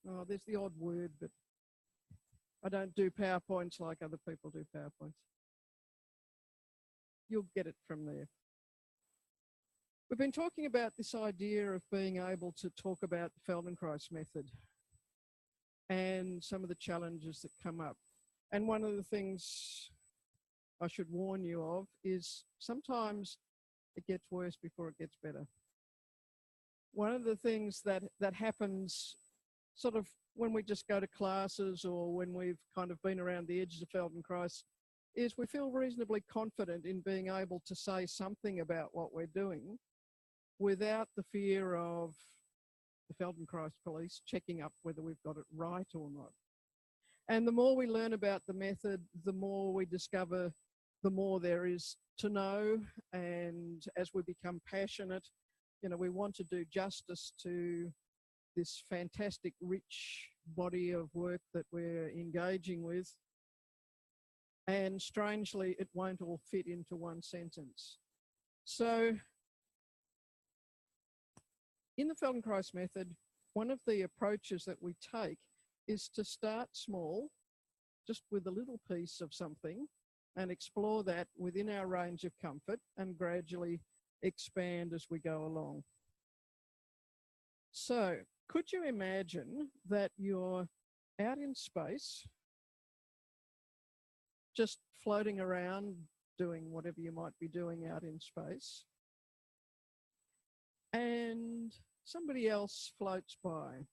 Oh, there's the odd word, but I don't do PowerPoints like other people do PowerPoints. You'll get it from there. We've been talking about this idea of being able to talk about the Feldenkrais method and some of the challenges that come up. And one of the things I should warn you of is sometimes it gets worse before it gets better. One of the things that happens sort of when we just go to classes or when we've kind of been around the edges of Feldenkrais is we feel reasonably confident in being able to say something about what we're doing without the fear of the Feldenkrais police checking up whether we've got it right or not. And the more we learn about the method, the more we discover, the more there is to know. And as we become passionate, you know, we want to do justice to this fantastic, rich body of work that we're engaging with. And strangely, it won't all fit into one sentence. So in the Feldenkrais method, one of the approaches that we take is to start small, just with a little piece of something, and explore that within our range of comfort and gradually expand as we go along. So, could you imagine that you're out in space, just floating around, doing whatever you might be doing out in space, and somebody else floats by?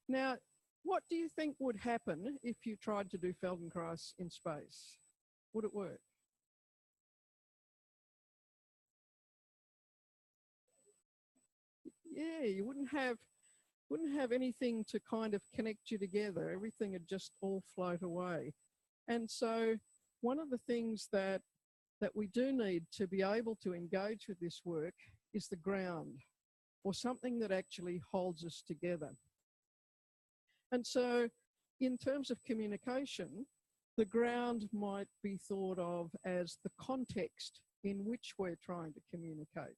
Now, what do you think would happen if you tried to do Feldenkrais in space? Would it work? Yeah, you wouldn't have anything to kind of connect you together. Everything would just all float away. And so one of the things that we do need to be able to engage with this work is the ground, or something that actually holds us together. And so in terms of communication, the ground might be thought of as the context in which we're trying to communicate.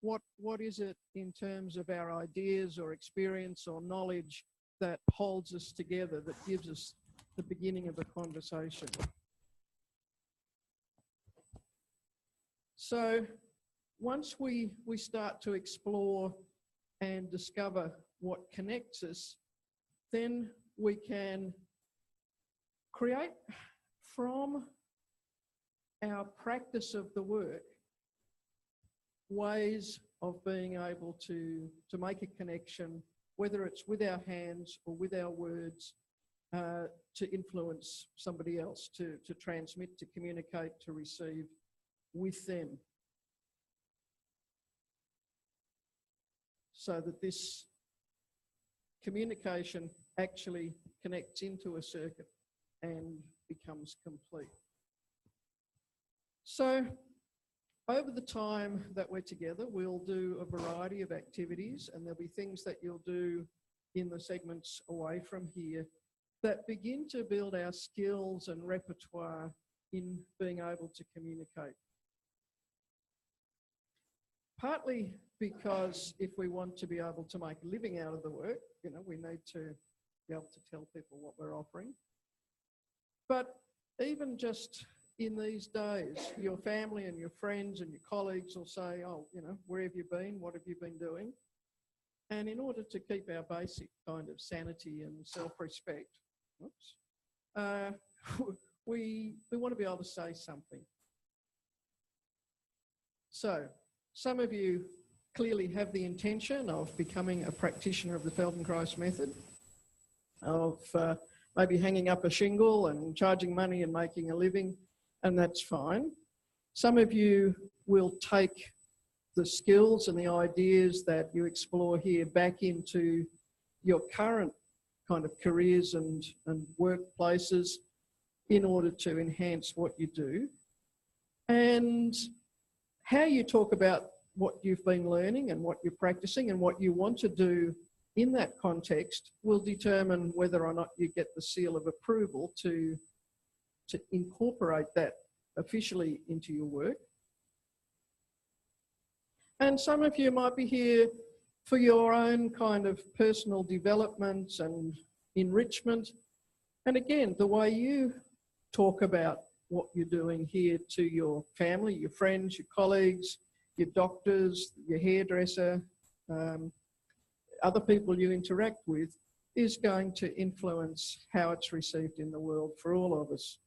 What is it in terms of our ideas or experience or knowledge that holds us together, that gives us the beginning of a conversation? So once we start to explore and discover what connects us, then we can create from our practice of the work ways of being able to make a connection, whether it's with our hands or with our words, to influence somebody else, to transmit, to communicate, to receive with them. So that this communication actually connects into a circuit and becomes complete. So over the time that we're together, we'll do a variety of activities, and there'll be things that you'll do in the segments away from here that begin to build our skills and repertoire in being able to communicate. Partly because if we want to be able to make a living out of the work, you know, we need to be able to tell people what we're offering. But even just in these days, your family and your friends and your colleagues will say, oh, you know, where have you been? What have you been doing? And in order to keep our basic kind of sanity and self-respect, we want to be able to say something. So some of you clearly have the intention of becoming a practitioner of the Feldenkrais method, of maybe hanging up a shingle and charging money and making a living, and that's fine. Some of you will take the skills and the ideas that you explore here back into your current kind of careers and workplaces in order to enhance what you do. And how you talk about what you've been learning and what you're practicing and what you want to do in that context will determine whether or not you get the seal of approval to incorporate that officially into your work. And some of you might be here for your own kind of personal development and enrichment. And again, the way you talk about what you're doing here to your family, your friends, your colleagues, your doctors, your hairdresser, other people you interact with, is going to influence how it's received in the world for all of us.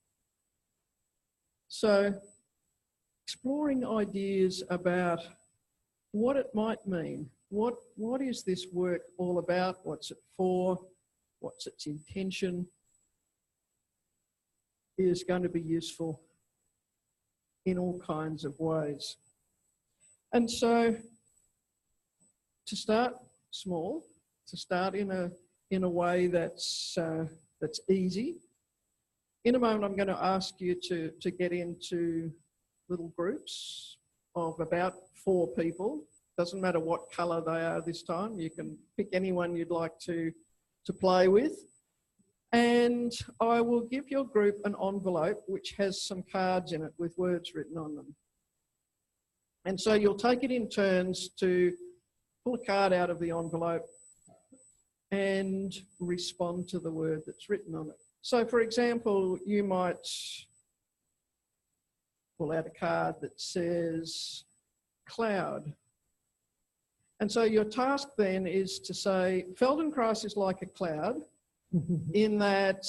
So, exploring ideas about what it might mean. What is this work all about? What's it for? What's its intention? Is going to be useful in all kinds of ways. And so, to start small, to start in a way that's easy. In a moment, I'm going to ask you to get into little groups of about 4 people. Doesn't matter what colour they are this time. You can pick anyone you'd like to play with. And I will give your group an envelope which has some cards in it with words written on them. And so you'll take it in turns to pull a card out of the envelope and respond to the word that's written on it. So, for example, you might pull out a card that says cloud. And so your task then is to say, Feldenkrais is like a cloud in that,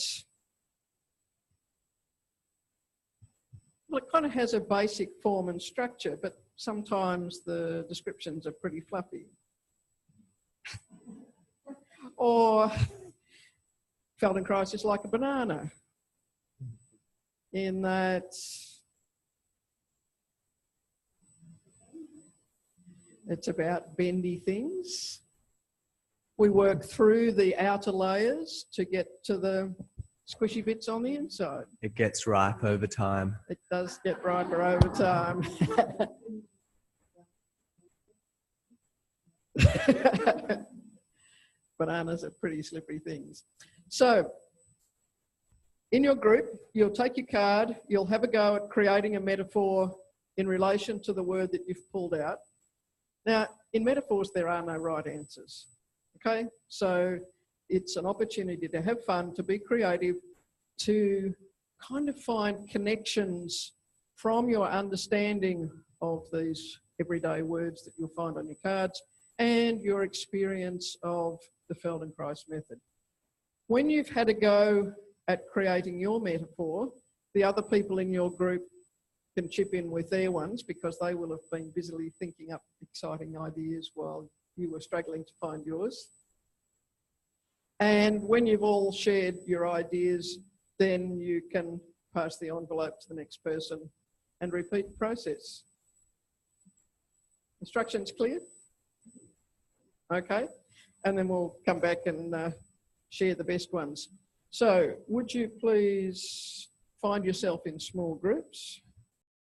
well, it kind of has a basic form and structure, but sometimes the descriptions are pretty fluffy. Or Feldenkrais is like a banana in that it's about bendy things. We work through the outer layers to get to the squishy bits on the inside. It gets ripe over time. It does get riper over time. Bananas are pretty slippery things. So, in your group, you'll take your card, you'll have a go at creating a metaphor in relation to the word that you've pulled out. Now, in metaphors, there are no right answers, okay? So it's an opportunity to have fun, to be creative, to kind of find connections from your understanding of these everyday words that you'll find on your cards and your experience of the Feldenkrais method. When you've had a go at creating your metaphor, the other people in your group can chip in with their ones because they will have been busily thinking up exciting ideas while you were struggling to find yours. And when you've all shared your ideas, then you can pass the envelope to the next person and repeat the process. Instructions clear? Okay. And then we'll come back and share the best ones. So would you please find yourself in small groups?